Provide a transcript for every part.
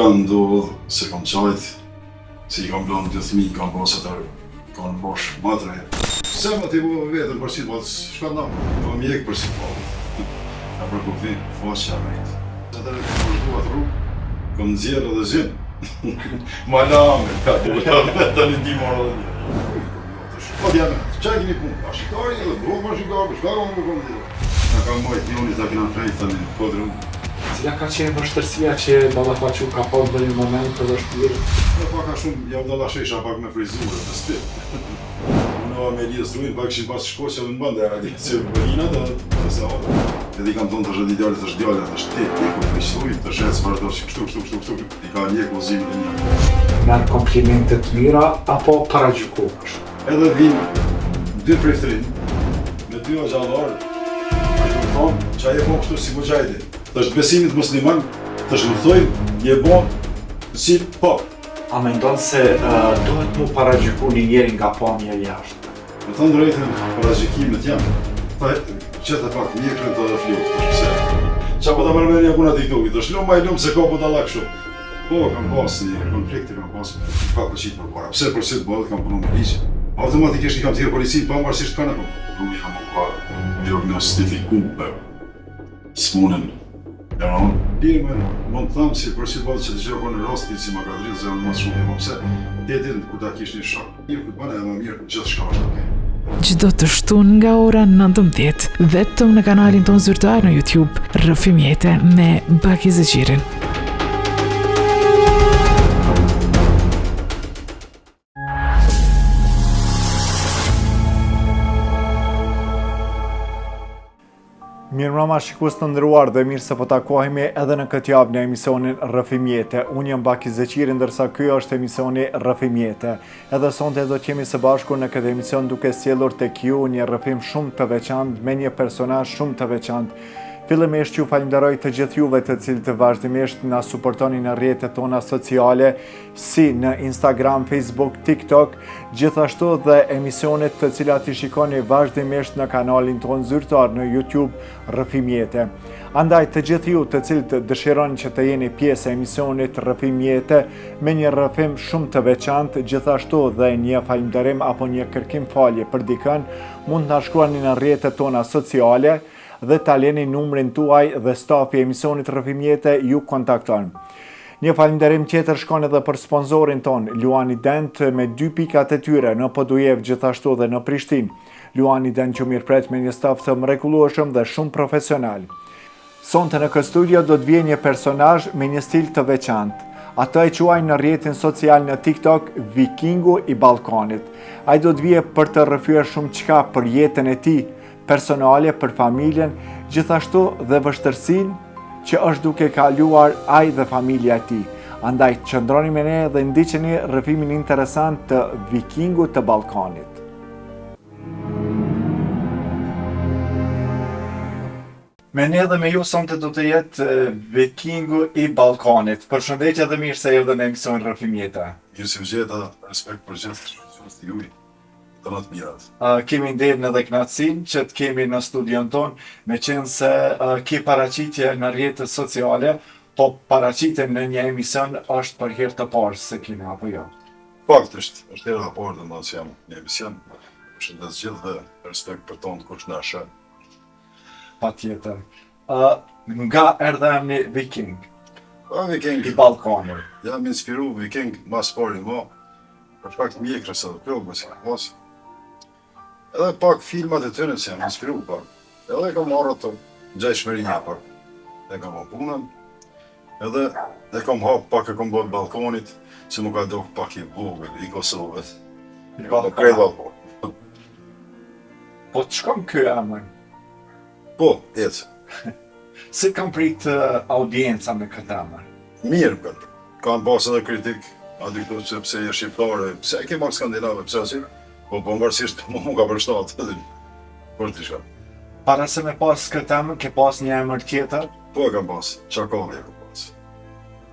Kanë ndodhë se kam qajt, se I kam blënë të thmi, kam pasat kanë bosh matre. Se më t'i bu vetën për si të shka nda, po mjek për si të a për kufi, faqja mejt. Se të rëtë për shku atë rrugë, kam nëzjerë dhe zhinë. Ma lame, ka të një di marrë dhe një. Po t'jame, qaj kini punë? A shikari edhe, bro ma shikari, shka ka më këmë dhiro. Në kam mojt njoni ta kina frejtë të një kodrën. Cila ka qenë vështërsia që Ballafaqu ka pasur në një moment të vështirë? Pak a shumë, jam dalla shesha pak me frizurë të stil. Unë me Elias Ruin pak ishin pas shkoqja dhe në bënde e radi, që përina dhe se hapë. Edhe I kam tonë të shëtë idealit të shdjale, të shtet, I ku frisruin, të shetë për ato që kështu, I ka njek uzimin e një. Merë komplimente të mira, apo paragjyku? Edhe vinë, dy preftrinë, me dy agjallarë, a të më thonë, që aje po kështu si po gjajdi. Të është besimit musliman, të është më thojnë, je bon, si po. A mendon se duhet mu paragjyku një njeri nga pamja jashtë? Me të ndrejtën, paragjykimet janë. Ta qëtë e pak mjekrën të dhe fljotë, të shpëse. Qa po të mërmeni ja kuna TikTokit, është lumë ma I lumë se ka po të lak shumë. Po, kam pas një konflikti, kam pas ka përqit për para. Pse përqit bëllët kam punu më liqë. Automatikisht I kam tjerë policin, pa mërësisht kanë e kom. Nuk I kam më parë, diagnostifikume, smunën. Pirë me mund të thamë si përqit bëllët që të gjë në rastin si ma ka dritë zë më shumë më pse. Tetin ku ta kish një shok. Mirë ku bëne e më mirë gjithë shka është okej. Çdo të shtunë nga ora 19, vetëm në kanalin ton zyrtar në YouTube, Rrëfim Jete me Baki Zeqirin. Mirëmbrëma shikues të nderuar dhe mirë se po takohemi edhe në këtë javë në emisionin Rrëfim Jete. Unë jam Baki Zeqiri, ndërsa ky është emisioni Rrëfim Jete. Edhe sonte do të jemi së bashku në këtë emision duke sjellur tek ju një rrëfim shumë të veçantë me një personazh shumë të veçantë. Fillimisht ju falenderoj të gjithë juve të cilët vazhdimisht na suportoni në rrjetet tona sociale si në Instagram, Facebook, TikTok, gjithashtu dhe emisionet të cilat I shikoni vazhdimisht në kanalin ton zyrtar në YouTube Rrëfim Jete. Andaj të gjithë ju të cilët dëshironi që të jeni pjesë e emisionit Rrëfim Jete me një rrëfim shumë të veçantë, gjithashtu dhe një falënderim apo një kërkim falje për dikën, mund të na shkruani në rrjetet tona sociale dhe ta leni numrin tuaj dhe stafi I emisionit Rrëfim Jete ju kontakton. Një falënderim tjetër shkon edhe për sponsorin ton, Luani Dent me 2 pikat e tyre në Podujev gjithashtu dhe në Prishtinë. Luani Dent që mirëpret me një staf të mrekullueshëm dhe shumë profesional. Sonte në këtë studio do të vijë një personazh me një stil të veçantë. Ata e quajnë në rrjetin social në TikTok Vikingu I Ballkanit. Ai do të vijë për të rrëfyer shumë çka për jetën e tij personale, për familjen, gjithashtu dhe vështërsinë që është duke kaluar ai dhe familja e tij. Andaj qëndroni me ne dhe ndiqeni rrëfimin interesant të Vikingut të Ballkanit. Me ne dhe me ju sonte do të jetë Vikingu I Ballkanit. Përshëndetje dhe mirë se erdhën në emisionin Rrëfim Jete. Mirë se u gjeta, respekt për gjithë të juj. Të në të mirat. Kemi nderën edhe kënaqësinë që të kemi në studion ton, me qenë se ke paraqitje në rrjetet sociale, po paraqitje në një emision është për herë të parë se kemi apo jo? Faktisht, është herë e parë domethënë që jam në emision. Përshëndes gjithë dhe respekt për tonë kush na shën. Patjetër. Nga erdha emri Viking? Viking I Ballkanit. Jam inspiru Viking mas pari mo. Për shkak të mjekrës edhe plogës që pas. Edhe pak filmat e tyre që jam inspiru pak. Edhe kam marrë ato ngjashmërinë pak. E kam punën. Edhe kam hap pak e kam bërë balkonit, që më ka dok pak I vogël I Kosovës. I ka të krejt balkon. Po të shkom ky emër? Po, ecë. Si kam prit audienca me këtë emër? Mirë për. Kam pas edhe kritik, aty këtu që pse je shqiptare, pse e ke mak skandinave, pse asir? Po pavarësisht mu ka përshtatë edhe. Por të shka. Para se me pas këtë emër, ke pas një emër tjetër? Po e kam pas, Çakalli e kam pas.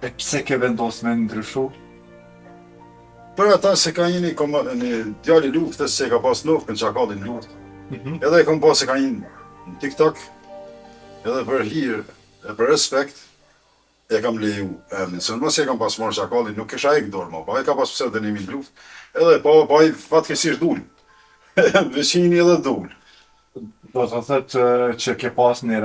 E pse ke vendos me ndryshu? Për ata se ka një djali luftës se ka pas luftë në Çakallin luftë. Edhe e kam pas se ka një në TikTok, edhe për hir, e për respekt, e kam leju emnin, se në mos e kam pas marrë Çakallin, nuk kisha e dorë më, pa e ka pas pseudonimin Luft, edhe pa ai fatkeqësisht dul. Veçini edhe dul. Do të thotë që ke pas një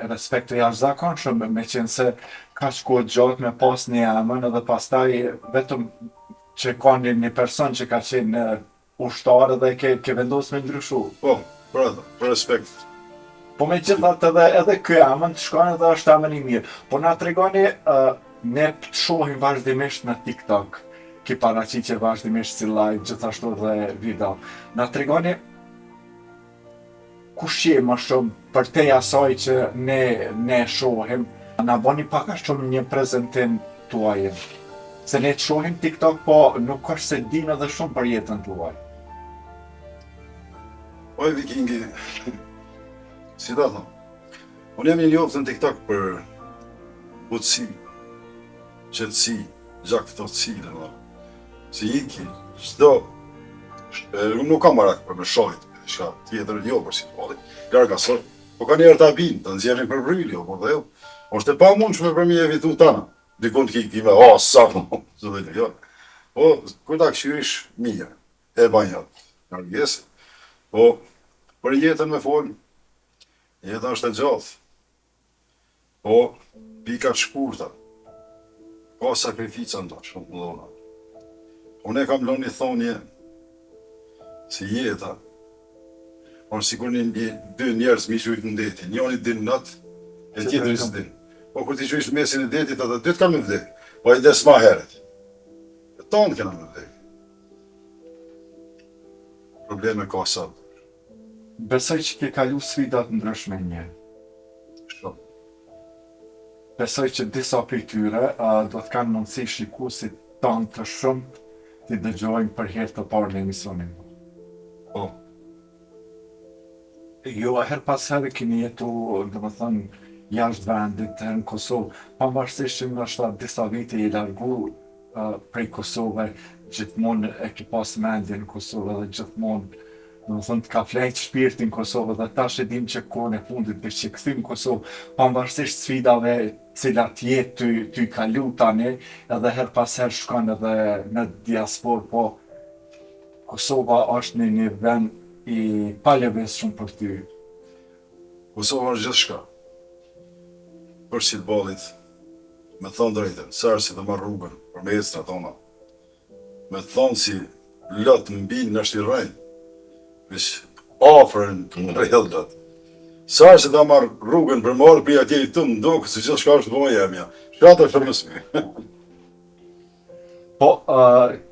respekt të jashtëzakonshëm me qenë se kaq kohë gjatë me pas një emër edhe pastaj vetëm që ka një person që ka qenë ushtar edhe ke vendosur me ndryshu. Po, për respekt. Po me gjithat edhe ky emër të shkon edhe është emër i mirë. Po na tregoni, ne shohim vazhdimisht në TikTok, ki paraqitje vazhdimisht si live, gjithashtu dhe video. Na tregoni kush je më shumë për te asaj që ne shohim, na bani pak a shumë një prezantim tuaj. Se ne të shohim TikTok, po nuk është se dim edhe shumë për jetën tuaj. Oj, Vikingi, si da thëmë, unë jam një njoft në TikTok për butësi, qëtësi, gjaktëtësi, dhe në, si iki, qdo, unë nuk kam marak për me shojt, shka tjetër jo për situalit, larga sot, po ka njerë të abin, të nëzjerin për bryli, po dhe jo, është e pa mund shme për mi evitu tana, dikun të kime, sa më, zë dhe jo, po, kujta këshyrish mirë, e banjat, largjes, po, për jetën me folë, jetën është e gjatë, po, pikat shkurta, ka sakrifica nda, shumë të dhona. Unë e kam lënë një thonje, si jeta, është sikur dy njerëz mi qujtë në deti, njoni din natë, e tjetëri së din. Po kur ti qujtë në mesin e detit, ata dytë kanë me vdek, po i des ma heret. E tonë kena me vdek. Probleme ka sot. Besoj që ke kalu sfidat ndryshme një. Shumë. Besoj që disa prej tyre do të kanë mundësi shikuesit tanë të shumë të dëgjojnë për herë të parë në emisionin. Po, Jo, her pas herë keni jetu, domethënë, jashtë vendit, në Kosovë, pavarësisht që ndoshta disa vite i largu prej Kosovë, gjithmonë e ke pas mendje në Kosovë dhe gjithmonë, domethënë, të ka flejt shpirtin Kosovë dhe tash e dim që kohën e fundit për që kthim në Kosovë, pavarësisht sfidave cilat jetë ty kalu tani, edhe her pas herë shkon edhe në diasporë, po Kosova është një vend i paleveshëm për ty. Kosova është gjithë shka. Për si të balit, me thonë drejten, sërë si të marrë rrugën, për me ecën atona. Me thonë si lëtë mbi në është i rejnë, vish ofërën në rejlët. Sërë si të marrë rrugën për marrë për atje i të më ndokë, si gjithë shka është të bëma jemja. Shkata është të mësmi. Po,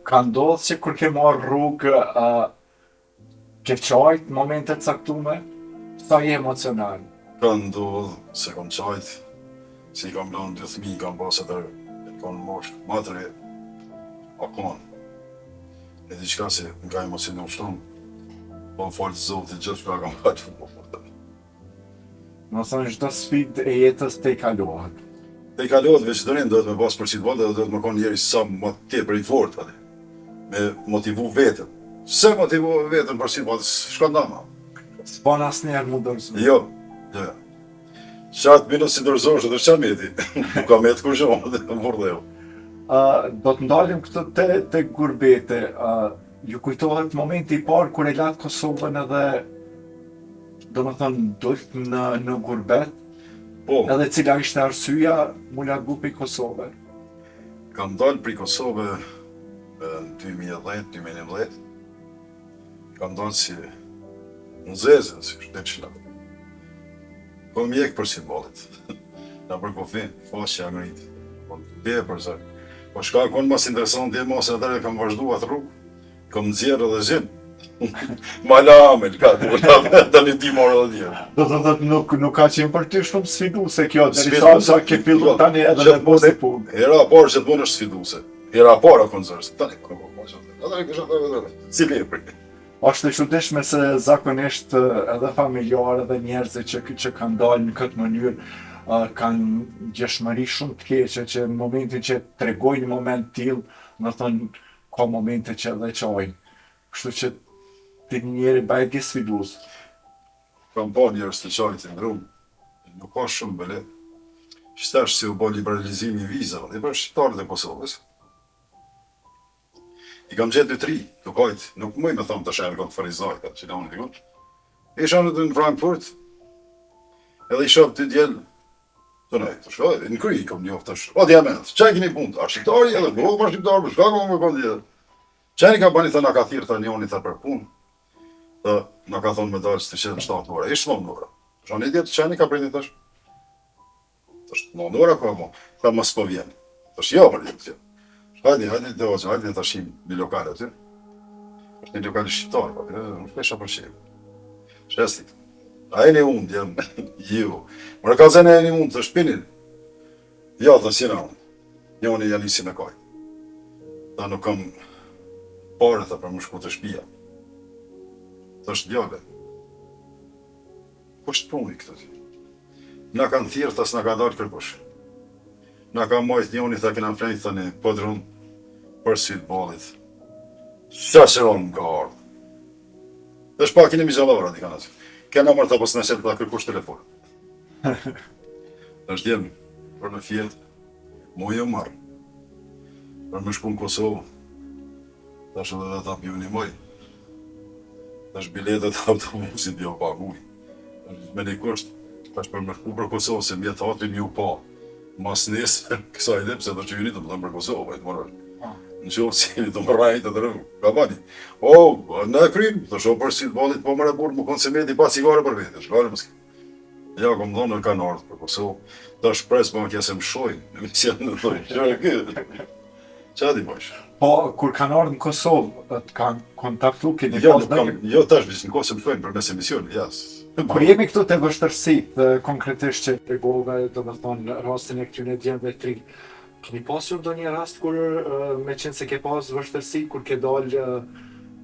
ka ndodhë që kur ke marrë rrugë, ke qajt momentet caktume, sa je emocional? Ka ndodhë se kom qajt, si kam lënë 2 fëmijë, kam pasë atër, e kam mosh, matre, akon. E diqka se nga emocionu shumë, po më falë të zotit gjithë shka kam hajtë. Në thonë, çdo sfidë e jetës te i kalohet. Te i kalohet veçëtërin, do të me pasë për qitëbol, dhe do të me konë njeri sa më tepër i fort, me motivu vetën. Se motivu vetën për qitëbol, shka ndama. S'pan asnjëherë mu dorëzu. Jo. Qatë minus si dorëzosh, dhe qa meti. Nuk ka metë kur shumë, dhe më vërdhejo. Do të ndalim këtë te gurbete. Ju kujtohet momenti i parë kur e latë Kosovën edhe do më thënë dojt në gurbet, Po, edhe cila ishte arsyeja mu largu për Kosovë. kam dalë për Kosovë në 2010-2011. Kam dalë si në zezën, si shtet qëllat. Po mjek për si bolit. Na për kofi, po që jam rritë. Po të për zërë. Po shka konë mas interesant dhe mos e atër e kam vazhdu atë rrugë. Kam nëzjerë edhe zhinë. Mala amel, ka të një ti morë edhe djerë. Do të thotë nuk ka qenë për ty shumë sfiduese kjo, derisa sa ke fillu tani edhe në posë punë. Hera parë që të bënë është sfiduese. Hera parë a konzërës. Tani, atër e kështë atër e si lepri. Është e çuditshme se zakonisht edhe familjarë edhe njerëzit që kanë dalë në këtë mënyrë kanë gjeshmëri shumë të keqe që në momentin që tregojnë një moment tillë, më thonë ka momente që edhe qajnë. Kështu që ti njeri bëhet sfidues. Kam pa njerës të qajtë në rrumë, nuk ka shumë bële. Qëtash se u bo liberalizimi i vizave, i bërë shqiptarët e Kosovës. I kam gjetë 2-3, tukajt, nuk mëj me thonë të shenë këtë farizaj, këtë që donë dikun. Isha në Frankfurt, edhe i shop të djelë, të nej, të shkoj, në kry i kom njofë të shkoj, o diament, qaj kini punë, a shqiptari edhe, bërë për shqiptarë, për shka kom me këndi edhe. Qaj ka bani të nga ka thirë të njoni të për punë, dhe nga ka thonë me dalës të qenë 7 ora, ishtë 9 ora. Shani djetë, qaj ka prejti të shkoj? Të shkoj 9 ora, ka mo, ta mos po vjen. Të shkoj, jo, për djetë që. Hajde, të ozë, hajde të shim një lokale aty. është një lokale shqiptarë, pa, nuk shpesha për qemë. Shestit. A e një unë, jam, ju. Mërë ka zene e një unë të shpinin. Ja, të sina unë. Një unë janë isi me kaj. Ta nuk kam pare të për më shku të shpia. Të është djale. Po është puni këtë të. Na kanë thirë, tas na ka dalë kërkush. Na ka mojt një unë i të kena flejtë të një podrun për sytë bolit. Qa qëron më ka ardhë. Dhe shpa kini mi gjallara, di kanë atë. Kena mërë të pas në shetë të kërkush telefon. është jemë për në fjetë, mu jo marë. Për më shku në Kosovë, të është edhe dhe ta pju një moj. Të është biletet autobusit bjo paguj. Të është me një kusht, të është për më shku për Kosovë, se mjetë hatin ju pa. Mas nesë, kësa i dhe, pse të që ju një të më dhëmë për Kosovë, vajtë më rështë. Në qovë si një të më rajtë të rëmë, ka bani. O, në krymë, të shohë për si të balit, po më raporë më konsemeti pa cigare për vete, shkare më s'ke. Ja, kom dhonë në kanë ardhë për Kosovë, të është presë për më kjesë më shojnë, në misjetë në dojnë, qërë këtë. Qa di bëjshë? Po, kur kanë ardhë në Kosovë, të kanë kontaktu, keni Jo, pas nuk kam, jo tash vishë në Kosovë më shojnë për mes emisioni, jas. Kur jemi këtu të vështërsit, konkretisht që të gove, do me thonë, rastin e këtyne djemve tri, keni pasur do një rast kur, me qenë se ke pas vështërsi, kur ke dalë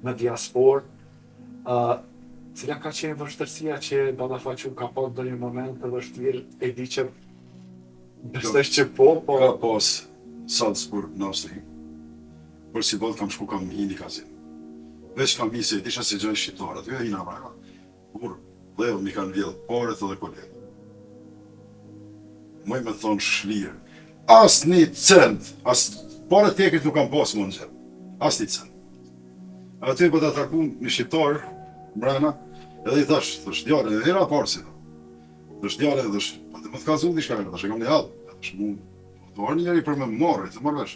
në diaspor, cila ka qenë vështërsia që balafaqu ka pas do një moment të vështirë, e di që bestesh që po, Ka pas Salzburg në Austri, për si bot kam shku kam hi një kazin. Veç kam hi se e disha se gjojnë shqiptarët, jo hi në Amerika, kur dhe mi kanë vjellë paret edhe kolegë. Moj me thonë shlirë, as një cent, as paret tekrit nuk kam pas mund gjep, as një cent. Aty për të atakun një shqiptarë, mbrana, edhe i thash, djale, e hera parësi, djale, pa të më të ka zullë një shkajnë, tash e kam një halë, mu, të arë njeri për me më marrë, të marrë vesh.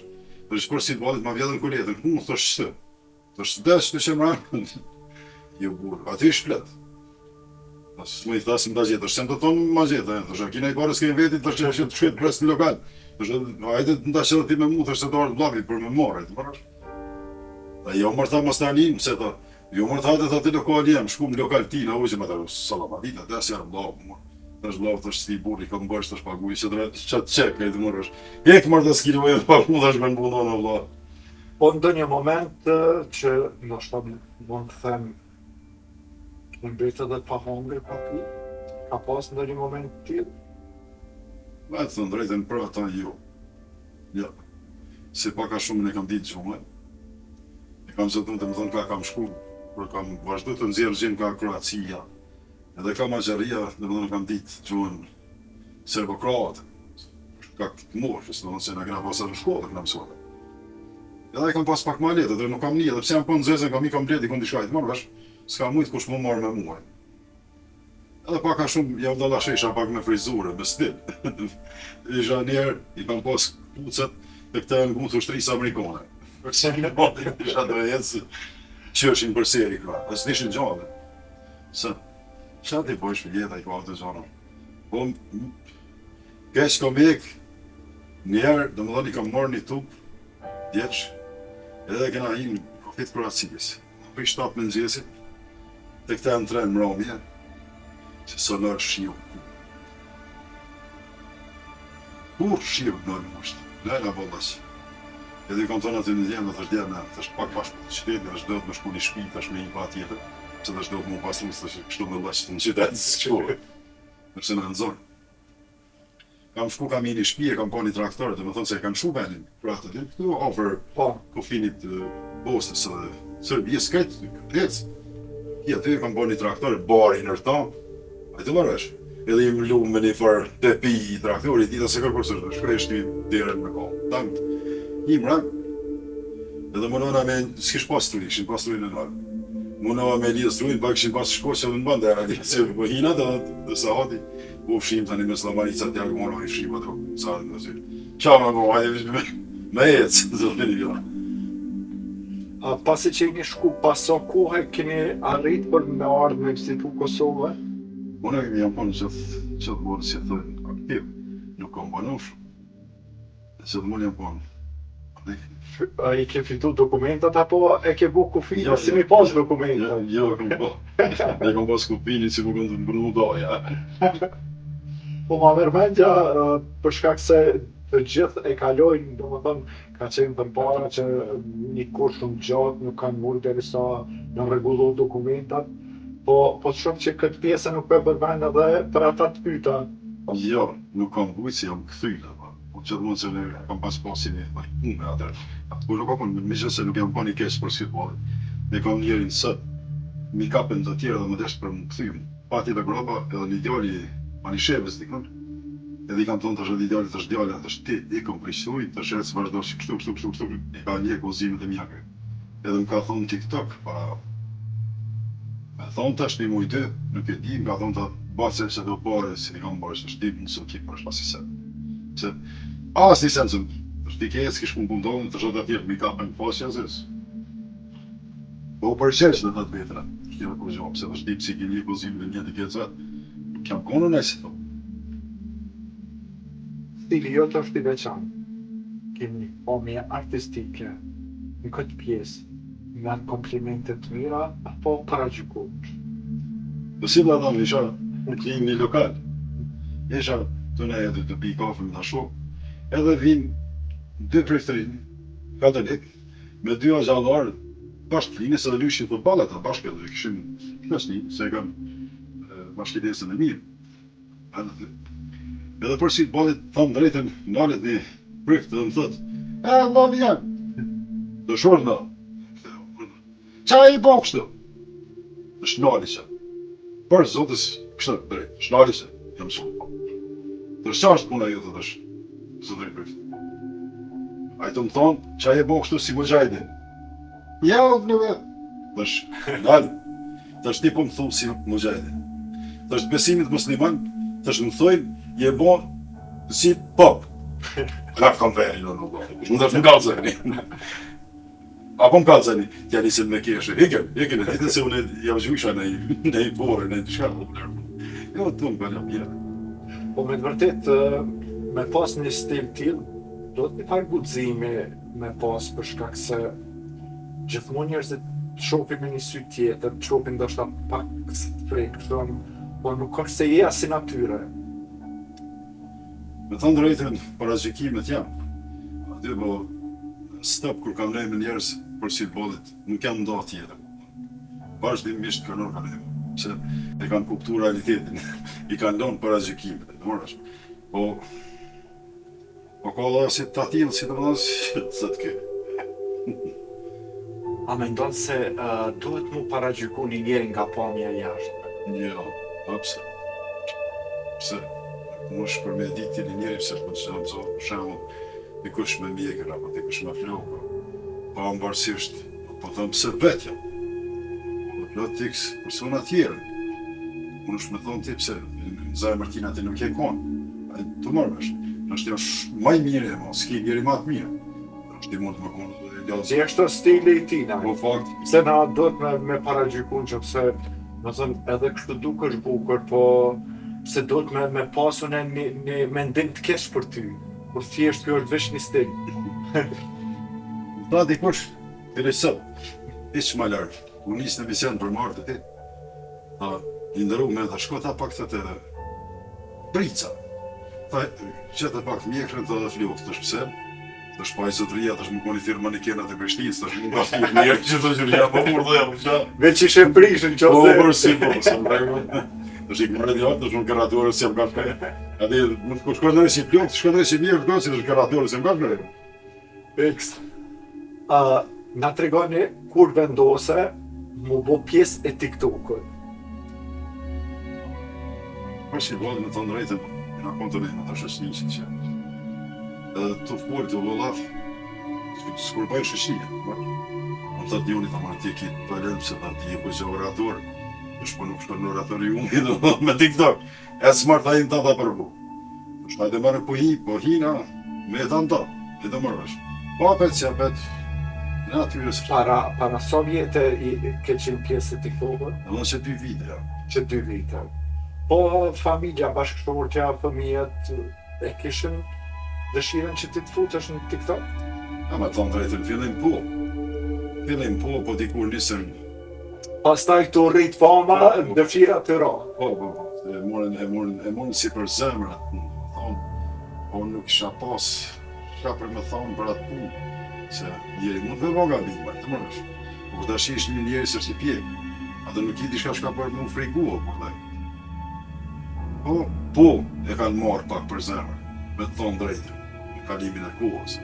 Për si të balit ma vjedhën kuletën, mu, thash shtë, thash desh të që mbrana, jo burë, aty i shplet. Më i thasim të gjithë, se më të tonë ma gjithë, thash, a kina i parës kejnë vetit, thash që të shkjetë presë në lokal. Thash, hajde të nda që ti me mu, thash se të arë blavi për me marrë, të marrë. Dhe jo mërë tha mas të anim, se ta, jo mërë tha të ti lokal jem, shku më lokal ti, na ujë me të salamadita, dhe asë jarë blavë, mërë. Tash blavë, tash sti burri, ka më bësh, tash paguj, që të qatë qek, e të mërë është. Jekë mërë të s'kini vojë të pagu, tash me në bundo në vla. Po në një moment që ndoshta mund të them në mbetë edhe pa hongër, pa pi, ka pas në një moment të tillë? Me të thënë drejtën për ata jo. Ja. Se paka shumë ne kam ditë gjumë. E kam zëtën të më thënë ka kam shku, për kam vazhdu të nëzirë gjimë ka Kroacia. Edhe ka Magjaria, dhe më thënë kam ditë gjumën Serbo-Kroatë. Ka këtë moshës, dhe më thënë se në kena pasat në shkollë, këna mësuat. Edhe kam pas pak ma letë, dhe nuk kam një, edhe pse jam po në zezën, kam i kam bledi, këndi shkajtë marrë vesh, s'ka mujtë kush më marrë me muaj. Edhe paka shumë, jam dalla shesha pak me frizure, me stil. Isha njerë, i kam pas pucet, dhe këta e në gutë ushtrisë amerikane. Përse në botin, isha dhe jetë se qëshin për seri këra, dhe s'nishin gjallë. Se, qa ti pojsh për jeta i ka të gjallë. Po, keq kom ik, njerë, dhe më dhe i kam marrë një tupë, djeqë, edhe kena hinë kofit Kroacijës. Për i 7 me nëgjesit, dhe këta e në trenë mramje, që së nërë shiu. Kur shiu nërë mushtë, nëjna bollash. Edhe i kam tonë aty në djemë, dhe të shdjerë në, të është pak bashkë të qytetë, dhe është do të më shku një shpi, të është me një pa tjetër, që dhe është do të mu pasru, të është kështu në lashtë në qytetë, së qore, nërse në nëzorë. Kam shku kam i një shpi e kam pa një traktorë, dhe më thonë se kam shu benin, për atë të këtu ofër kufinit Bosnës edhe Serbijës, këtë, hecë. I aty kam pa një traktorë, bari nërta, a të marrësh. edhe i mlu me një farë tepi i traktorit, dita se kërkur së shkresh një derën me kohë. Tankt, i mrak, edhe mënona me, s'kish pas truri, kishin pas trurin e nalë. Mënona me lidhës trurin, pa kishin pas shkoqja dhe në bandë, era di se po hinat edhe sa hati, po fshim tani me slamarica t'jarë mëna i fshim ato, sa dhe në zyr. Qa me mo, hajde me ecë, zërë një vila. Pasi që keni shku paso kohë, keni arrit për me ardhë me vizitu Kosovë? Unë jam punë qëtë morë si e thënë aktiv, nuk kam banu shumë. Qëtë mund jam punë. I ke fitu dokumentat apo e ke bu kufi? Si mi pas dokumentat? Jo, kam po. Ne kam pas kupini që më këndë të mbërnu doja. Po ma mërmendja për shkak se të gjithë e kalojnë, do më thënë, ka qenë të para që një kur shumë gjatë nuk kanë murë derisa në rregullu dokumentat, po të shumë që këtë pjesë nuk e përmend edhe për ata të pyta. Jo, nuk kam bujtë si jam këthyla. Po që të mund se ne kam pas pasin e punë me atër. Po nuk kam me gjithë se nuk jam pa një kesë për si të bolit. Ne kam njerin së, mi kapën të tjera dhe më deshtë për më këthymë. Pati dhe groba edhe një djali, ma një shevës dikën. Edhe i kam thonë të shëtë idealit të shdjale, të shti, i kom prishuj, të shetë së vazhdo që kështu, i ka një kozimet e mjake. Edhe më ka thonë TikTok, para... Me thonë të është një mujtë, nuk e di, më ka thonë të base se do pare, si një kam bërë, që shti në sot kipë, është pasi sen. Se, as një sen, se shti kejtë, s'kish ku më pundonë, të shëtë atjerë, mi kapën pasë që zërës. Po përqesh në të të vetëra, shti në kurgjohë, se të shti pësi ki një kozimet e mjetë i kjetë vetë, nuk jam konën e si thonë. Stili jotë është i veçanë. Keni omje artistike në këtë pjesë, nga komplimente të mira, apo paragjyku? Po si vla dhamë, isha një lokal. Isha të ne edhe të pi kafe me të shok, edhe vinë 2 prefterinë, 4 lek, me 2 agjallarë, bashkë flinës edhe lyshin të balat, bashkë edhe këshim knësni, se e kam bashkëtesën e mirë. Edhe përsi të balit thamë drejten nalet një prift dhe më thët lali janë, dhe shorë në, qa i bo kështu? Është nali që, për zotës kështë drejt, është nali që, jam shumë. Dhe qa është puna ju dhe është, zotëri prift. A i të më thonë, qa i bo kështu si më gjajdi? Ja, në vetë. Dhe është nali, dhe është ti po më thumë si më gjajdi. Dhe është besimit musliman, dhe është më thojnë, je bo si pop. Klap kam veri, në dhe është më kalëzani. Apo më kalëzani, tja nisim me keshe. Iken, e ditë se unë jam zhvisha në i borë, në i shkarë. Jo, të më bëllë mjë. Po me të vërtet, me pas një stil tillë, do të një farë guximi me pas për shkak se gjithmonë njerëzit të shohin me një sy tjetër, të shohin ndoshta pak frikshëm, po nuk është se je si natyre. Me thënë drejtën, paragjykimet jam. Aty po stop kur kam rejnë me njerëz për si të bolit, nuk jam nda tjetër. Vazhdimisht kërnor kanë rejnë, se e kanë kuptu realitetin, i kanë lënë paragjykimet, në mërësh. Po ka dhe si të atilë, si të më dhënë, se të ke. A mendon se duhet mu paragjyku një njeri nga pamja jashtë? Jo, pse? Pse? Mosh për me ditin e njeri pëse për që nëzo, për shemë, dikush me mjekër, apo dikush me flokë, pa ambarësisht, po thëmë pëse vetja. Po plot tiks persona tjere. Unë është me thonë ti pëse, në zajë Martina ti nuk e konë, të mërmesh. Nështë janë maj mire, ma s'ki njeri ma të mire. Nështë ti mund të më konë dhe ljazë. Si është stili i tina? Po fakt. Se na do të me paragjykun që pëse, më thënë, edhe kështu duk është bukur, po se do të me pasun e një mendim të kesh për ty, kur thjesht kjo është vesh një stil. Ta dikush, të sot, ishë ma lartë, unë nisë në vision për marrë të ti. Ta, i ndëru me ta shko ta pak të të brica. Ta, që të pak mjekrën të dhe flokë, të shpse, të shpaj zotëria, të shmë koni firma një kena të Prishtinës, të shmë nga firë njerë që të gjurja, po mërë dhe jam qa. Veç ishe prishën që ose... Po, si, të shikë mërë një të shumë karatorës si jam ka shkaj. Ati, ku shkondëre si plok, të shkondëre si mirë këto, si të karatorës si jam ka shkaj. Eks. Na tregoni kur vendose mu bo pjesë e TikTok-ut? Për si vëllë me të drejtën, në kontonin të shëshninë që edhe të fëpër të vëllat, s'kur bëjë shëshninë. Më të njoni të marë tje kitë për lëmë, se të tje për që orator, është nuk shkër në orator i unë, me TikTok, e s'marë ta i në të ta përbu. është hajde marë po hina, me të në ta, e të marrë është. Papet që apet, në atyre së Para sa vjetë ke qenë pjesë të TikTok-ët? Edhe që 2 vite, ja. Që 2 vite. Po familja, bashkëshortja, fëmijët e kishin dëshirën që ti të futesh në TikTok? A me thonë drejtën, fillim po dikur nisën. Pastaj të rrit fama, dëshira të ra. Po, e morën si për zemrat, thonë, po nuk isha pas, shka për me thonë për atë punë, se njeri mund të voga bimër, të mërësh, po të ashish një njeri së si pjekë, atë nuk i di shka për mu frikua, po dhe. Po, e kanë marrë pak për zemër, me të thonë drejtën, në kalimin e kohës.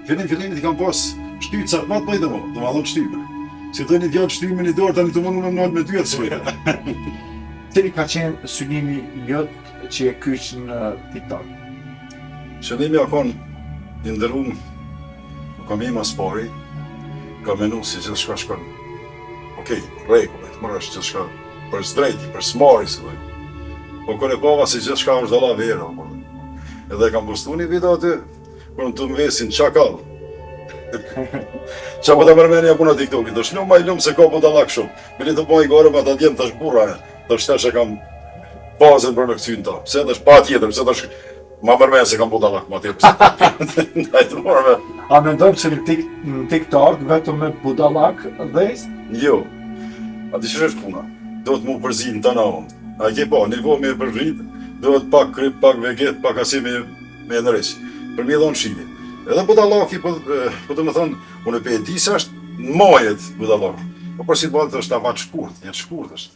Fillimit i kam pas shtycat, ma të bëjtë mo, të ma thonë shtyme. Si të një djallë shtyme një dorë, tani të mundu me më nalë me dyet sojtë. Cili ka qenë synimi jëtë që e kyqë në TikTok? Shënimi akon një ndërrum, kam i mas pari, kam menu si gjithë shka shkon. Okej, regullet, mërë është gjithë shka për zdrejti, për smari, se dhe. Po kër e pova si gjithë shka është dalla vera, edhe kam postu një video aty, kur në të mvesin qa kallë. Qa po të mërmenja puna TikTok-i, të shlumë ma i lumë se ka po të lak shumë. Bili të po i gore ma të djemë të shburra e, të shte që kam bazën për në këcyn ta. Pse të shpa tjetër, pse të shkë, ma mërmenja se kam po të lak ma tjetër. Ndajtë mërme. A me ndonë që në TikTok vetëm me budallak dhejs? Jo, a ti që është puna, do të mu përzinë të na ondë. A i ke pa, nivo me përrit, do të pak kryp, pak veget, pak asi me nërës, për mi edhe në shqimi. Edhe budallaki, po të më thonë, unë e pe e di se është në majet budallaki. Po për si të bëllë të është avat shkurt, jetë shkurt është.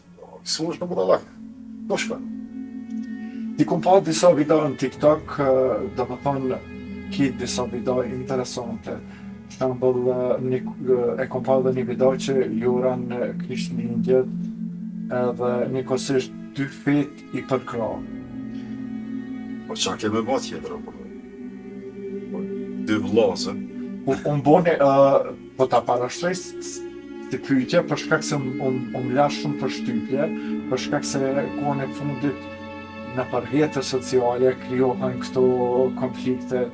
Së më është në budallak, do shka. Ti kom pa disa video në TikTok, dhe më thonë, ki disa video interesante. Shembull, e kom pa dhe një video që Juran kishtë lindjet, edhe njëkohësisht 2 fet i përkra. Po qa keme ba tjetër, po 2 vllazë. Unë bone, po ta parashtrej si pyetje, për shkak se unë lash shumë për shtypje, për shkak se kohën e fundit në rrjetet sociale krijohen këto konflikte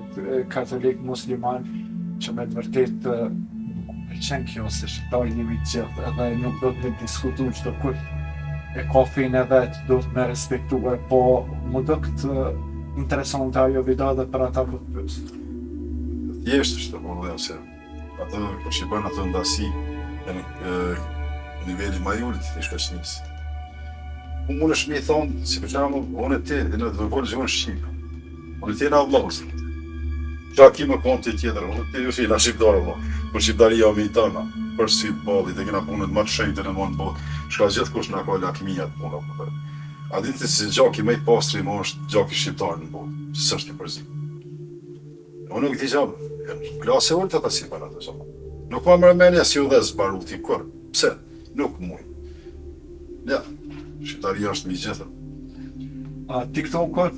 katolik-musliman që me të vërtet pëlqen kjo se shqiptarë jemi të gjithë edhe nuk do të diskutojmë çdo kush e ka fenë e vet, do të me respektuar, po më do këtë interesante ajo video dhe për ata për të pyes. Thjesht është të problem se atë kur që bën atë ndasi në niveli majorit të shkashnisë. Unë mund është mi thonë, si për qamë, unë e ti, në të vërkollë që unë Shqipë. Unë e ti në vlozë. Qa ki më konë të tjetër, unë ti ju si në Shqiptarë vlo. Për Shqiptaria o mi tërna, për si ballit, e kena punët më të shenjtë në mund botë. Shka gjithë kush në ka lakmijat punë. A ditë si gjaki me i pastri më është gjaki Shqiptarë në botë, së është një përzim. Unë nuk ti qamë, klasë e ullë të ta si për atë qamë. Nuk ma mërmenja si u dhe zbar ultim kër. Pse? Nuk muj. Ja. Shqiptaria është mi gjithë. TikTok-ët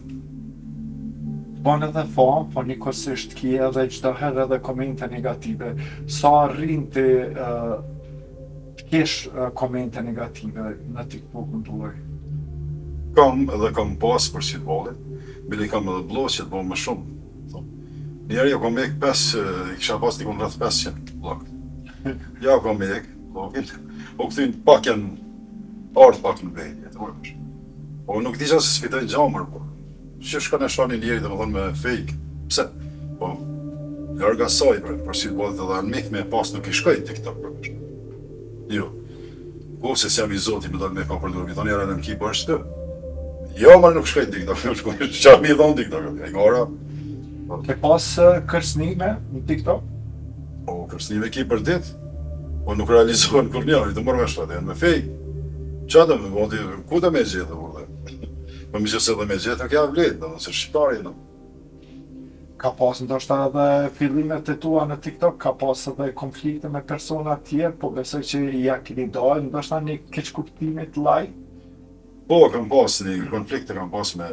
bën edhe famë, po njëkohësisht ki edhe çdo herë edhe komente negative. Sa arrin të kesh komente negative në TikTok-ën tuaj? Kam edhe kam pas për si të bolit, bili kam edhe blog që të bo më shumë. Njerë jo kam mek 5, i kisha pas dikun rreth 500 blog. Ja kam mek blogin, o këthyn pak janë ardhë pak në vejnje, të mërësh. Po nuk disha se s'fitojnë gjamër, po. Që shka në shani njeri dhe më thonë me fake. Pse? Po, larga saj për si të bolit edhe në mik me pas nuk i shkoj TikTok përvesh. Jo. Po se si jam i zoti me do të me ka përdur, mi thonë jara në më ki bërsh të. Jo, ma nuk shkoj TikTok, qa mi thonë TikTok, e gara. Ke pas kërcënime në TikTok? Po, kërcënime ki për dit, po nuk realizohen kur njëri të mërvesh të janë me fake. Qa dhe me voti, ku të me gjithë, po mi që se dhe me gjithë, nuk janë vletë, dhe se shqiptari, no. Ka pas ndoshta edhe fillimet e tua në TikTok, ka pas edhe konflikte me persona tjerë, po besoj që ja keni dalë, ndoshta një keq kuptimit live? Po, kam pas një konflikte, kam pas me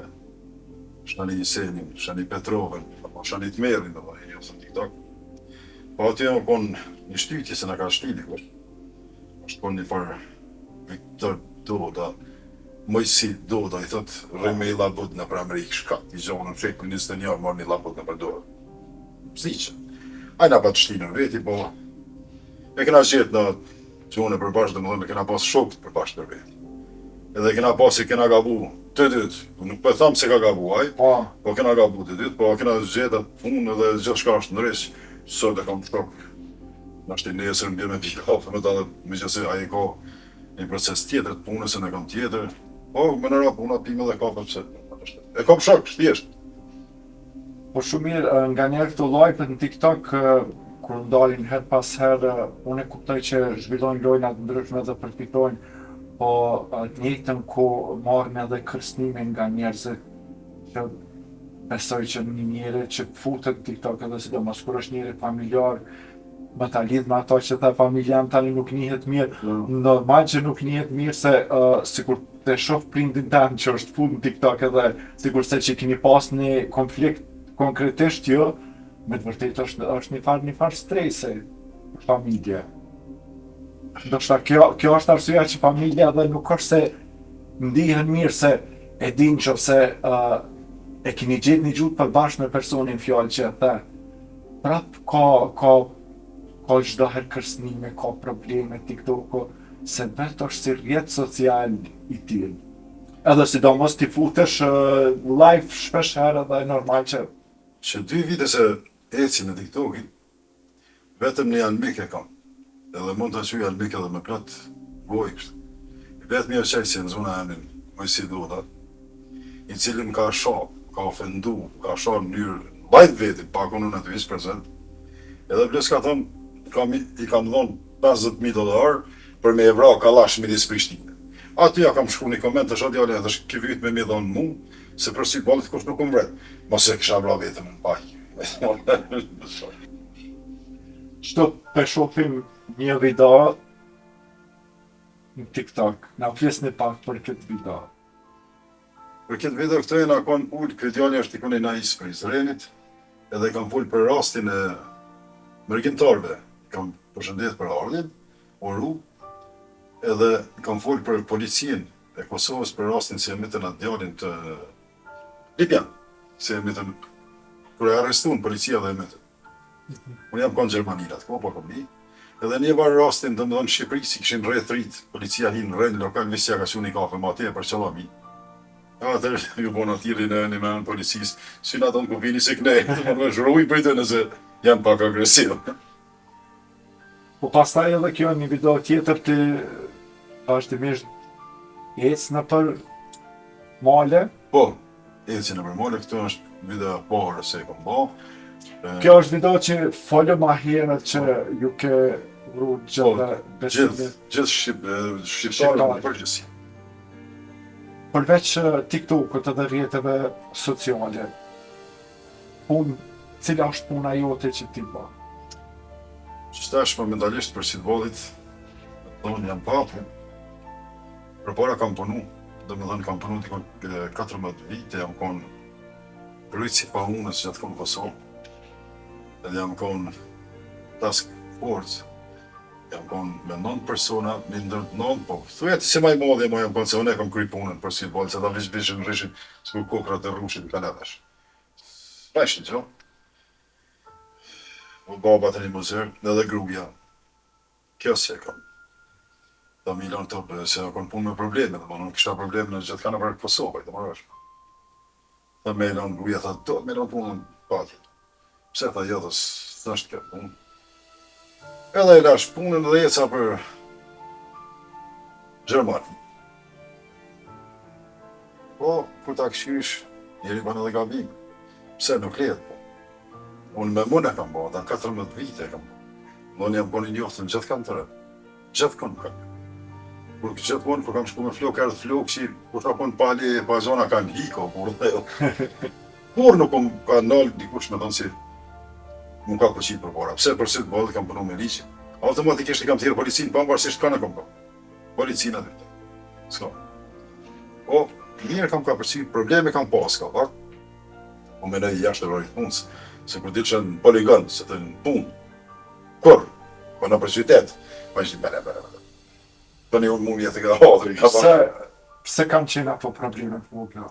Shani Senin, Shani Petrovën, apo Shani Tmerin, dhe dhe një ose TikTok. Po aty më konë një shtytje se në ka shtili, është konë një farë Viktor Doda, Mojsi Doda, i thot, rrëme i labut në për Amerikë shkat, i gjohë në qekë për 21 orë, marrë një labut në për dorë. Psiqë. Ajna pa të shtinë në veti, po e kena gjetë në që unë e përbashkë, dhe më dhëmë, kena pas shokët përbashkë në veti. Edhe kena pas i kena gabu të dytë, nuk për thamë se ka gabu aj, po kena gabu të dytë, po kena gjetë punë edhe gjithë shka është në rrisë, sot e kam shok. Nashtë i nesër në bje me pika kafe me ta dhe me gjithëse aje ka një proces tjetër të punës e në kam tjetër, po me nëra punat pime dhe kafe pëse. E kam shok, shtjesht. Po shumë mirë, nga njerë këto lajpët në TikTok, kur ndalin her pas herë, unë e kuptoj që zhvillojnë lojnat ndryshme dhe përfitojnë, po të njëjtën kohë marrin edhe kërcënime nga njerëzit që besoj që një njeri që futet në TikTok edhe sidomos kur është njeri familjar, më ta lidh me ato që ta familjan tani nuk njihet mirë, normal që nuk njihet mirë se sikur të shoh prindin tan që është fut në TikTok edhe sikur se që keni pas një konflikt konkretisht jo, me të vërtetë është një farë stresi për familje. Ndoshta kjo është arsyeja që familja dhe nuk është se ndihen mirë se e din që ose e keni gjetë një gjuhë përbashkë me personin fjalë që the. Prap ka çdo herë kërcënime, ka probleme TikTok-u, se vetë është si rrjet social i tillë. Edhe sidomos ti futesh live shpesh herë dhe normal që 2 vite se eci në TikTok-in, vetëm një anmik e kam. Edhe mund të quj albik edhe me plot gojë kështë. I vetë mi është qaj si në zona emin, Mojsi Doda, i cili më ka shop, ka ofendu, ka shop në njërë, bajt veti, pakon unë atë 20%, edhe plus ka thonë, i kam dhonë $50,000 për me evra kalash midis Prishtinë. Aty ja kam shku një koment të shatë jale, edhe ki vyt me mi dhonë mu, se për si balit kush nuk më vret, mos e kisha vra vetëm në paj. çdo për shohim një video në TikTok, na flisni pak për këtë video. Për këtë video këtë e nga konë ullë, këtë djali është i konë i nais për Izraelit, edhe kam full për rastin e mërgjimtarve, kam përshëndet për ardhin, oru, edhe kam full për policin e Kosovës për rastin se e mitën atë djalin të Lipjan, se e mitën, kër e arrestun policia dhe e mitën. Unë jam konë Gjermanirat, ko po kom bi, edhe një varë rastin të më dhonë Shqipëri, si kishin rreth rrit, policia hinë rrejnë lokal, visja ka shumë një kafe ma atje për qëlla mi. Atër, ju bon atiri në një menë policisë, si në tonë ku vini si kënej, të më në shruj për të nëse janë pak agresiv. Po pastaj edhe kjo një video tjetër të vazhdimisht ecë në për male. Po, eci në për male, këtu është video parë se e kom ba. Kjo është video që folë ma herët që ju ke vru gjithë besimit. Gjithë shqiptarë në përgjësi. Përveç TikTok-ut edhe rrjeteve sociale, cila është puna jote që ti ba? Qështash momentalisht për sitbollit, thonë jam papu, për para kam punu, dhe me dhënë kam punu të 14 vite, jam konë rrytësi pa unës që atë konë Kosovë, edhe jam konë task force, jam konë me 9 persona, me ndër 9, po thujet si maj modhe ma jam konë se unë e kam kry punën për sitbollit, se ta vishën rrishin s'ku kokrat e rrushit i kaladash. Pashin që? O baba të një muzër, edhe gruja. Kjo se e kam. Da milon të se e kon punë me probleme, dhe nuk kisha probleme në gjithë kanë për Kosovë, të marrësh. Dhe me ilon gruja, do me ilon punën pati. Pse ta jo, së është kjo punë. Edhe i lash punën dhe jeca për Gjermani. Po, kur ta këshysh, njeri ban edhe gabim. Pse nuk lehet, po. Unë me mune kam bo, da 14 vite kam bo. Unë jam koni njoftën gjithë kanë të rëtë. Gjithë kanë kanë. Kur gjithë konë, kur kam shku me flok, erdhë flok, që kur ta konë pali, pa zona kanë hiko, kur dhe jo. Kur nuk ka nalë dikush me thonë si nuk ka këqit për para. Pse për sytë bëllë kam punu me liqin. Automatikisht i kam thirë policinë, pa më varsisht kanë e kom po. Policinë aty. S'ka. Po, mirë kam ka përsi, probleme kam pas ka, pak. Po me nej jashtë e rojit punës, se kur ditë që në poligon, se të në punë, kur, po në për qytet, po ishtë bere. Po një unë mund jetë ka hadri, ka Pse kanë qenë ato probleme të vogla?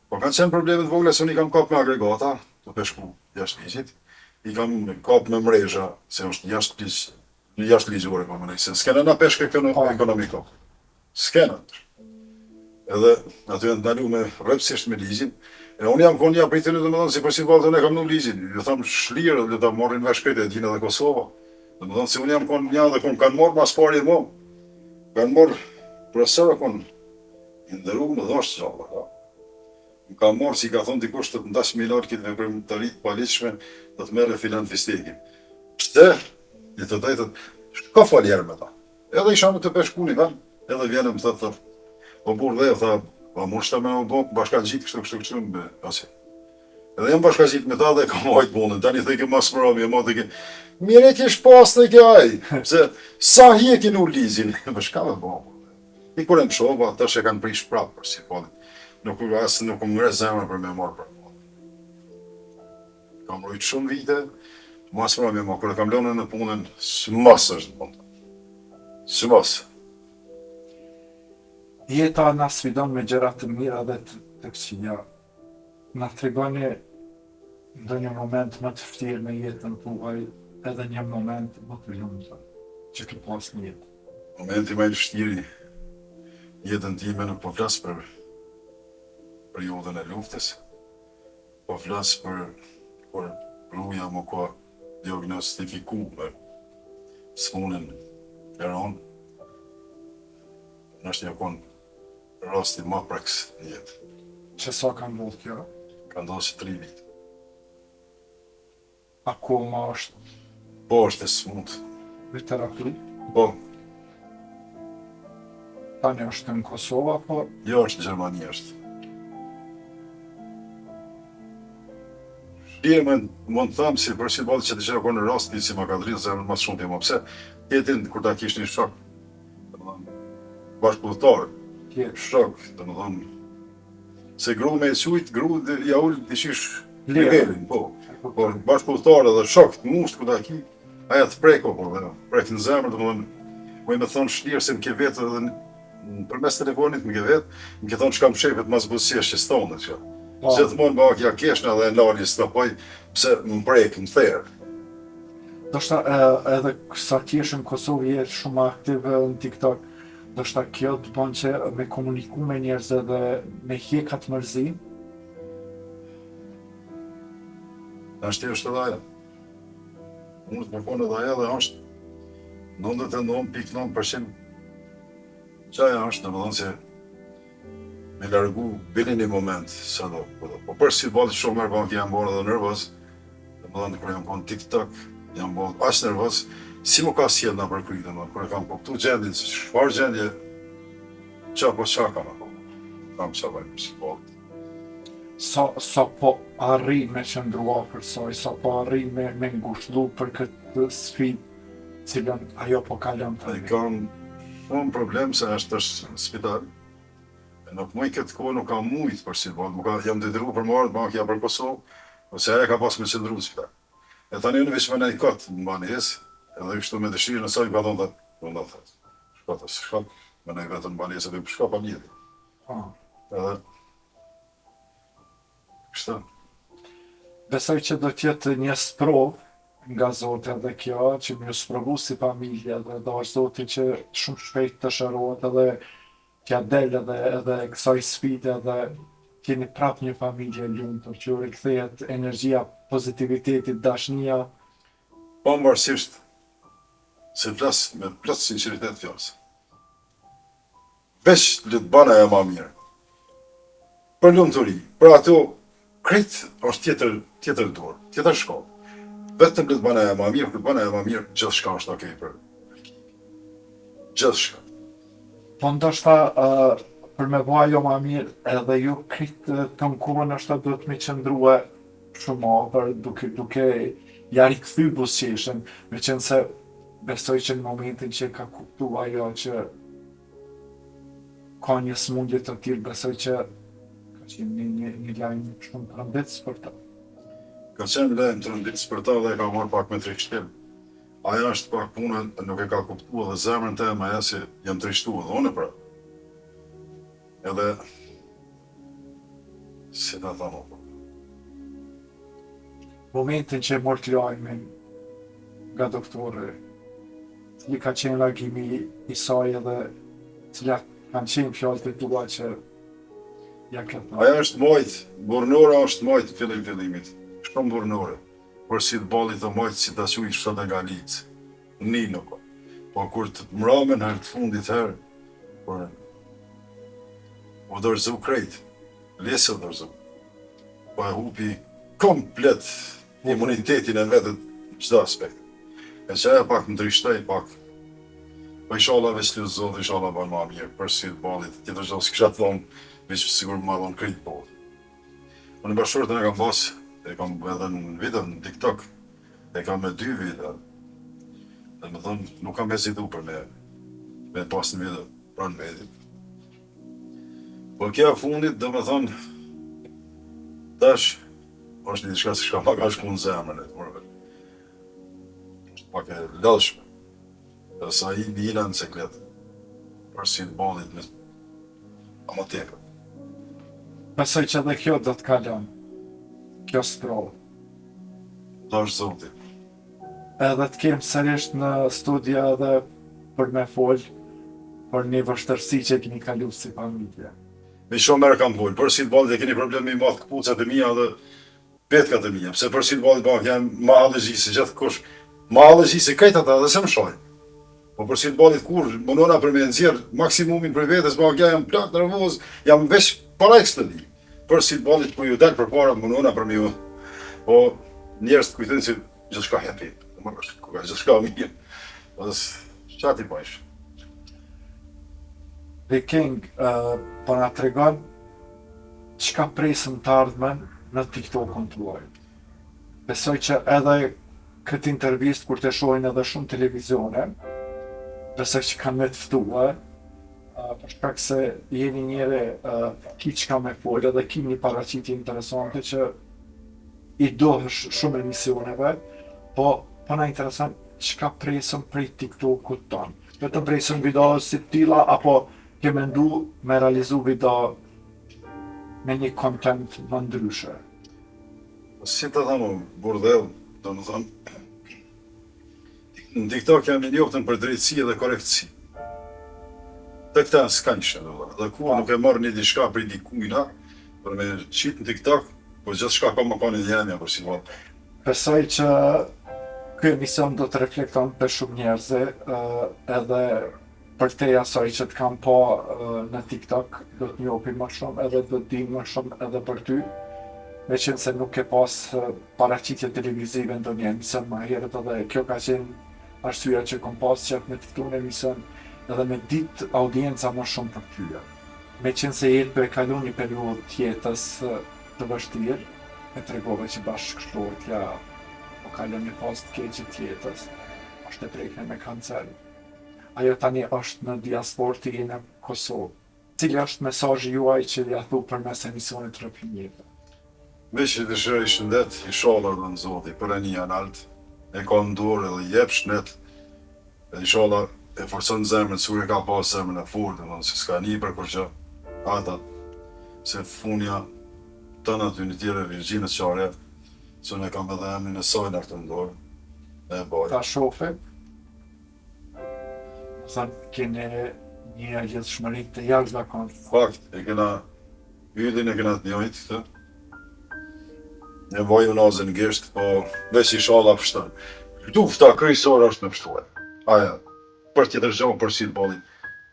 Po kanë qenë problemet vogla se unë i kam kap me agregata, të peshku jashtë ligjit, i kam kap me mrezha, se është jashtë ligjore, po më nej, se s'kena na peshke ekonomiko. S'kena. Edhe aty janë ndalu me rrepsisht me ligjin, e unë jam konë një apritën e të më thonë, si për si valë të ne kam në ligjin, ju thamë shlirë, dhe ta morrin vesh këtë e t'jine dhe Kosova. Dhe më thonë, si unë jam konë një dhe konë kanë morë mas pari dhe mo, kanë morë profesorë konë, i ndëru më dhashtë gjallë, ka. Më ka morë, si ka thonë dikush të ndash milar këtë veprim të rritë paliqshme, dhe të merre filan fistekin. Pse? I të dajtët, shka faljerë me ta. Edhe isha me të peshkuni, edhe vjenë më thëtë, po burë dhe, tha, pa mund shta me më bëmë, bashka gjitë, kështu, me asi. Edhe jam bashka gjitë me ta dhe ka majtë bunën, tani theke mas mërami, e ma theke, mire kish pas të kjaj, se sa hjeki në lizin, për shka me bëmë. I kur e më shoba, të që kanë prish prapë, për si po, nuk më ngre zemrë për me marë për po. Kam rojtë shumë vite, mas mërami, kur e kam lënë në punën, së masë është në punën. Së masë. Jeta na sfidon me gjëra të mira dhe të këqija. Na tregoni ndonjë moment më të vështirë në jetën tuaj, edhe një moment më të lumtur që ke pas në jetë. Momenti më i vështirë jetën time nuk po flas për periudhën e luftës, po flas për kur ruja më ka diagnostifiku me smunën e ronë. Nështë një konë rasti ma preks në jetë. Që sa ka ndodhë kjo? Ka ndodhë që 3 vite. Akoma është Po është e smut. në terapi? Po, Tani është në Kosova, po jo është në Gjermani është. Shqie mund të thamë si për si balë që të që konë në rast një si ma ka dritë zemrën mas shumë të më pse. Tjetin kur ta kish një shok, bashkëpullëtarë, shok, të më thonë, se gru me e qujtë, gru dhe ja ullë të qysh nivelin, po. Po, bashkëpullëtarë dhe shok të mushtë ku ta ki, aja të preko, po, dhe prek në zemrë, të më thonë, mu i me thonë shlirë se më ke vetë dhe për mes telefonit më ke vetë, më ke thonë që kam shefet mas busjesh që stonë, që. Se të mund bak ja keshna dhe në lani stopoj, pse më prek, më therë. do shta edhe sa t'jesh në Kosovë jetë shumë aktive në TikTok, do shta kjo të bën që me komuniku me njerëz dhe me hjekat mërzi, Ashtë është edhe aja. Mund të më konë edhe aja dhe është 99.9% që aja është, në më thonë se me largu bini një moment, sa do, po për si balë shumë mërë banki jam bërë edhe nervoz, në më thonë kër jam konë TikTok, jam bërë ashtë nervoz, si më ka sjellë nga për kryjtë, kër e kam kuptu gjendin, se shfar gjendje, qa po qa kam ako, kam qa bajnë për si balë. sa po arri me qëndrua për soj, sa po arri me ngushëllu për këtë sfidë, cilën ajo po kalon të Ai kam shumë problem se është në spital. E nuk muj këtë kohë nuk kam mujt për si balë, jam detyru për marrë bankja për Kosovë, ose aja ka pas me qëndru në spital. E tani unë veç me nej këtë në banesë, edhe kështu me dëshirë në saj, ka thonë dhe, shkot, me nej vetën në banesë, dhe shka pa mjetë. Edhe, kështu. Besoj që do t'jetë një sprov nga Zoti edhe kjo, që më sprovu si familje dhe do është Zoti që shumë shpejt të shërohet edhe t'ja del edhe kësaj sfide edhe t'jeni prap një familje lumtur, që u rikthehet energjia, pozitivitetit, dashnia. Po mbarësisht, se flas me plot sinqeritet fjalës. Veç le të bana e ma mirë. Për lumturi, për ato krejt është tjetër dorë, tjetër shkollë. Vetëm le të bana e ma mirë, le të bana e ma mirë, gjithçka është okej për. Gjithçka. Po ndoshta për me bëha jo ma mirë, edhe ju krejt të mkurën është duhet me qëndrua shumë për duke ja rikthy buzëqeshën, me qenë se besoj që në momentin që ka kuptu ajo që ka një smundje të tillë, besoj që ka qenë një lajm shumë të rëndësishëm për ta. Ka qenë lajm të rëndësishëm për ta dhe e ka marrë pak me trishtim. Aja është pak puna, nuk e ka kuptuar dhe zemrën tem aja se jam trishtuar dhe unë pra. Edhe si ta thamë. Momentin që e mort lajmin nga doktorë, cili ka qenë reagimi i saj edhe cilat kanë qenë fjalët e tua që ja këtë. Aja është majt, burnora është majt fillimit. Shumë burnore. Por si të balit të majtë si të quj shtë nga licë. Ni nuk. Po kur të mramen herë të fundit herë, por u dorëzu krejt. Lesë u dorëzu. Po e hupi komplet imunitetin e vetët çdo aspekt. E që aja pak më drishtaj, pak. Po inshallah veç lusë zotë, inshallah ban ma mirë, për si të balit. Tjetër që s'kisha të thonë, veç sigur më madhon krejt po. Unë i bashkërët e kam basë, e kam edhe në video në TikTok, e kam me 2 video. Dhe me thonë, nuk kam hezitu për me pas në video pranë medit. Po kja fundit, dhe me thonë, tash, është një diçka se shka ma ka shku në zemrën e të mërëve. është pak e lëdhshme. Dhe sa i vina në seklet, për si të balit me ama tepër. Besoj që edhe kjo do të kalon. Kjo sprovë. Ta është zoti. Edhe të kemë sërish në studia edhe për me folë për një vështërsi që keni kalu si familje. Me shumë merë kam folë, për si të balit e keni problemi me matë këpucat e mija dhe petkat e mija, pse për si të balit bak jam ma allergji se gjithë kush, ma allergji se kajt ata dhe se më shaj. Po për si të balit kur, mënona për me nëzirë maksimumin për vetës, bak jam plak nervoz, jam veç para ekstëdi. Për si të balit ku ju delë për para, mënona për me ju, po njerës të kujtën si gjithë shka happy, gjithë shka mirë, dhe qati pa ishë. Viking, po na tregon çka presim të ardhmen në TikTok-un tuaj. Besoj që edhe këtë intervistë kur të shohin edhe shumë televizione, besoj që kanë me të ftuar, për shkak se jeni njëri ki çka me folë dhe ki një paraqitje interesante që i dohesh shumë emisioneve, po na intereson çka presim prej TikTok-ut tonë. Vetëm presim video si të tilla apo ke mendu me realizu video me një content më ndryshe. Si të thamë, burdel, do në thamë, në TikTok jam një njoftën për drejtësi dhe korektësi. Dhe këta s'ka një shenë, dhe ku nuk e marrë një diçka për i dikujna, për me qitë në TikTok, po gjithë shka ka më ka një jemja për si valë. Besoj që ky emision do të reflekton për shumë njerëzi, edhe për te asaj që të kam po në TikTok, do të njohi më shumë edhe do të di më shumë edhe për ty, me qenë se nuk e pas paraqitje televizive ndonjë emision më herët edhe kjo ka qenë arsyeja që kom pas që me të ftu në emision edhe me ditë audienca më shumë për tyja. Me qenë se jetë për e kalu një periudhë tjetës të vështirë, me tregove që bashkëshortja po kalon një pas të keqe tjetës, është e prekne me kancer. Ajo tani është në diasporë të jenë në Kosovë. Cili është mesazhi juaj që ja thu përmes emisionit Rrëfimjeta? Veç i dëshirë i shëndet, i shalër dhe në zoti, për e një analt, e ka ndurë edhe jep shnet, e i shalër e forcon zemrën, sur e ka pas zemrën e furtë, se s'ka një për kur që atat, se funja të në ty një tjere Virgjinës Qarja, se ne kam edhe emrin e sajnë artë ndorë, e bajë. Ta shofim, thënë kene një gjithshmëri të jashtëzakonshme. Fakt, e kena yllin e kena të njojt këtë, e vojë nazën gisht, po veç i shala pështën. Lufta kryesore është me pështuar. Aja, për tjetër gjohë për si të bolin,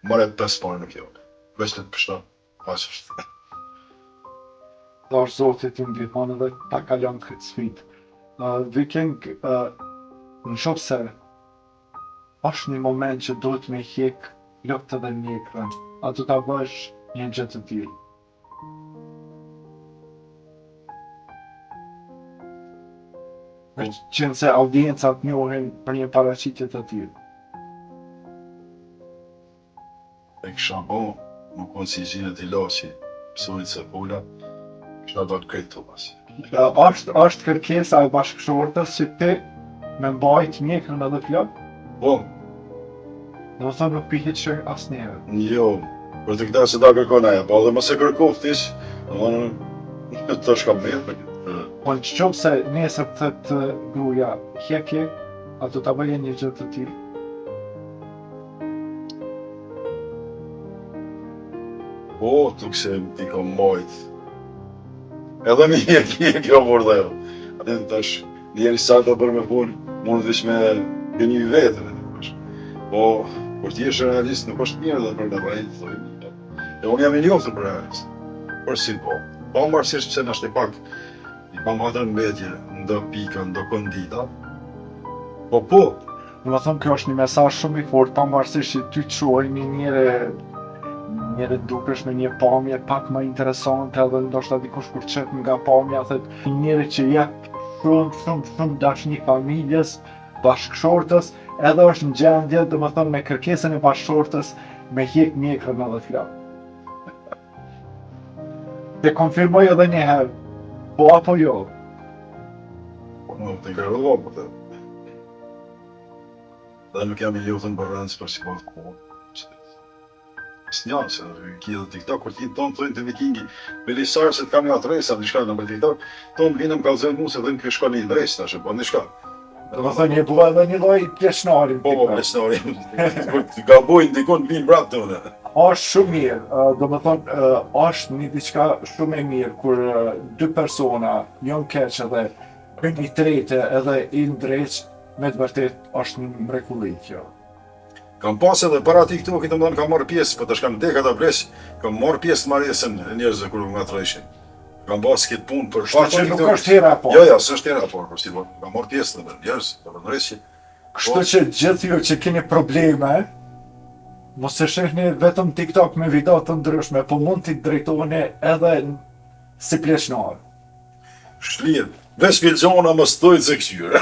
mëre 5 parë nuk jo. Veç të pështën, aq është. Dash Zotit të ndihmon edhe ta kalon këtë sfidë. Viking, në qoftë se është një moment që duhet me hjek loptë edhe mjekrën, a do ta bësh një gjë të tillë? Me qenë se audiencat njohin për një paraqitje të tillë. E kisha bo, më konë si gjinët i loqi, pësojnë se pula, kësha do të krejtë të pas. Është kërkesa e bashkëshortës që ti me mbajt mjekën edhe flok? Po, Do të thonë nuk pihet që asnjëherë. jo, për të këta se da kërkon aja, po edhe mëse kërkoftish, të shka mirë për këtë. Po në qovë se nesër të të gruja hjekje, a do të bëjë një gjë të tillë? Po, tuk se ti ka mbajt. Edhe mi e kjo por dhe jo. Atë të tash, njeri sa të për me punë, mund vish me gënjë vetën. Po, kur ti është realist, nuk është mirë dhe për në rejtë, thoi një. E unë jam i njoftë për realist. Por si po. Po marësisht pëse nështë e pak, i pa mbajtër në mbetje, ndo pika, ndo kondita. Po, po, Do të thonë kjo është një mesazh shumë i fortë, pavarësisht që ty të shohë një njëre dukesh me një pamje pak më interesante edhe ndoshta dikush kur qet nga pamja thotë një njeri që jep shumë dashni familjes, bashkëshortës, edhe është në gjendje, domethënë me kërkesën e bashkëshortës me hjek mjekrën edhe flak. Te konfirmoj edhe një herë, po apo jo? po në të ngarëllua, po të. Dhe nuk jam i luftën për rëndës për si po të kohë. S'njanë, se ki dhe TikTok, kur ti tonë thujnë të vikingi, me lisarë se të kam nga të rejsa, në shka në për TikTok, tonë vinë më kalëzën mu se dhe në kjo shka një drejsh, të po në shka. Domethënë një bua edhe një lloj pleshnari. Po, lesnori, kur të gabojnë dikon të vinë brapë të une. Është shumë mirë, domethënë është një diçka shumë e mirë kur dy persona janë keq edhe bëjnë i tretë edhe i ndreq, me të vërtet është një mrekulli kjo. Kam pas edhe para TikTokit, të më dhënë kam marrë pjesë, po të shkam dekat a blesh, kam marrë pjesë të marrjesën e njerëzve kur nga të rejshin. Kam pas këtë punë për Po që nuk është hera po. Jo, së është hera po, si po, kam marrë pjesë të njerëz, të vërnëresi. Kështu që gjithë ju që keni probleme, mos e shihni vetëm TikTok me video të ndryshme, po mund t'i drejtoni edhe si pleshnar. Shlirë, veç filxona më stojtë se këshyre.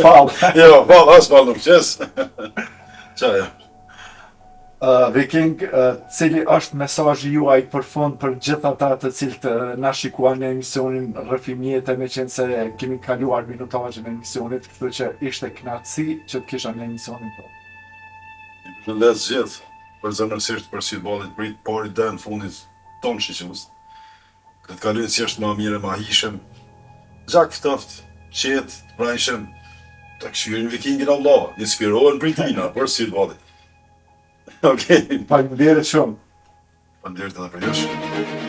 Fal. Jo, fal, as fal nuk qes. Qaja. Viking, cili është mesazhi juaj për fund për gjithë ata të cilët na shikuan në emisionin Rrëfimjete, me qenë se kemi kaluar minutazhin e emisionit, kështu që ishte kënaqësi që të kisha në emisionin tonë. Përshëndes gjithë, për zëmërsisht për futbollit prit, por i dhe në fundit tonë shiqus. Këtë kalujnë si është ma mire, ma hishëm, gjak ftoft, qetë, prajshëm, të këshyrin Vikingin Allah, inspirohen për tina, për futbollit. Okej. Faleminderit shumë. Faleminderit edhe për jush.